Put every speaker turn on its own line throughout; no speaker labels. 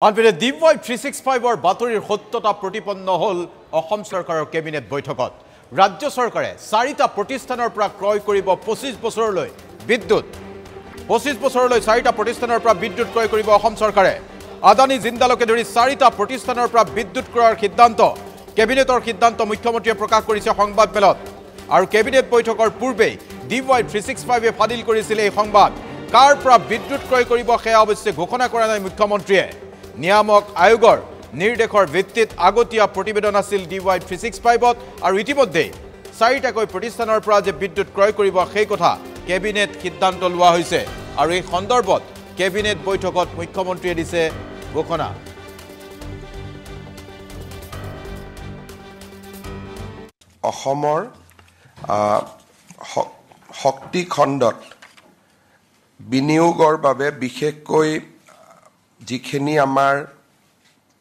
আনপিনে DY 365 বাতৰিৰ সত্যতা প্ৰতিপন্ন হ'ল অসম চৰকাৰৰ কেবিনেট বৈঠকত ৰাজ্য চৰকাৰে 4টা প্ৰতিষ্ঠানৰ পৰা ক্ৰয় কৰিব 25 বছৰলৈ বিদ্যুৎ 25 বছৰলৈ 4টা প্ৰতিষ্ঠানৰ পৰা বিদ্যুৎ ক্ৰয় কৰিব অসম চৰকাৰে আদানী জিন্দালকে ধৰি 4টা প্ৰতিষ্ঠানৰ পৰা বিদ্যুৎ ক্ৰয়ৰ সিদ্ধান্ত কেবিনেটৰ সিদ্ধান্ত মুখ্যমন্ত্ৰীয়ে প্ৰকাশ কৰিছে সংবাদ মেলত আৰু কেবিনেট বৈঠকৰ পূৰ্বে DY 365 ফাদিল কৰিছিল এই সংবাদ কাৰ পৰা বিদ্যুৎ ক্ৰয় কৰিব সেয়া অৱশ্যে ঘোষণা কৰা নাই মুখ্যমন্ত্ৰীয়ে নিয়ামক আয়োগৰ নিৰ্দেশৰ ভিত্তিত আগতীয়া প্ৰতিবেদন আছিল DY 365 আৰু ইতিমধ্যে 4টাকৈ প্ৰতিষ্ঠানৰ পৰা যে বিদ্যুৎ ক্ৰয় কৰিব সেই কথা কেবিনেট সিদ্ধান্ত লোৱা হৈছে আৰু এই সন্দৰ্ভত কেবিনেট বৈঠকত মুখ্যমন্ত্ৰীয়ে দিছে ঘোষণা
অসমৰ শক্তি খণ্ডত বিনিয়োগৰ বাবে বিশেষকৈ যিখিনি আমাৰ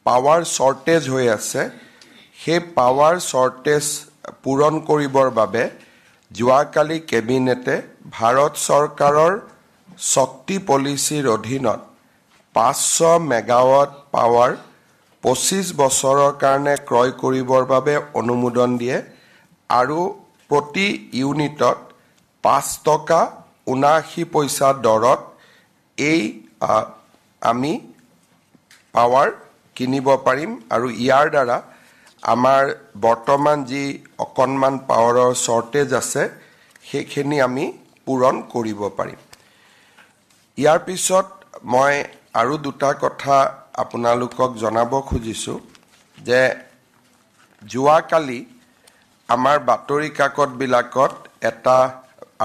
পাৱাৰ শৰ্টেজ হৈ আছে সেই পাৱাৰ শৰ্টেজ পূৰণ কৰিবৰ বাবে যোৱাকালি কেবিনেটে ভাৰত চৰকাৰৰ শক্তি পলিচিৰ অধীনত 500 মেগাৱাট পাৱাৰ 25 বছৰৰ কাৰণে ক্ৰয় কৰিবৰ বাবে অনুমোদন দিয়ে আৰু প্ৰতি ইউনিটত 5 টকা 79 পইচা দৰত এই আমি পাৱাৰ কিনিব পাৰিম আৰু ইয়াৰ দ্বাৰা আমাৰ বৰ্তমান যি অকণমান পাৱাৰৰ শৰ্টেজ আছে সেইখিনি আমি পূৰণ কৰিব পাৰিম ইয়াৰ পিছত মই আৰু দুটা কথা আপোনালোকক জনাব খুজিছো যে যোৱাকালি আমাৰ বাতৰি কাকত বিলাকত এটা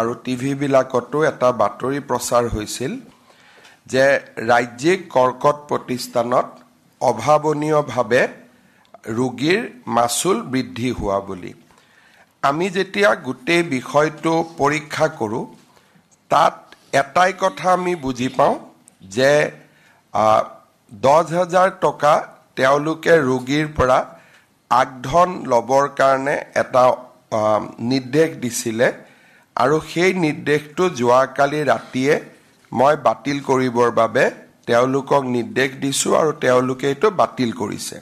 আৰু টিভি বিলাকতো এটা বাতৰি প্ৰচাৰ হৈছিল যে ৰাজ্যিক কৰ্কট প্ৰতিষ্ঠানত অভাৱনীয়ভাৱে ৰোগীৰ মাচুল বৃদ্ধি হোৱা বুলি আমি যেতিয়া গোটেই বিষয়টো পৰীক্ষা কৰোঁ তাত এটাই কথা আমি বুজি পাওঁ যে 10,000 টকা তেওঁলোকে ৰোগীৰ পৰা আগধন ল'বৰ কাৰণে এটা নিৰ্দেশ দিছিলে আৰু সেই নিৰ্দেশটো যোৱাকালি ৰাতিয়ে মই বাতিল কৰিবৰ বাবে তেওঁলোকক নিৰ্দেশ দিছো আৰু তেওঁলোকে এইটো বাতিল কৰিছে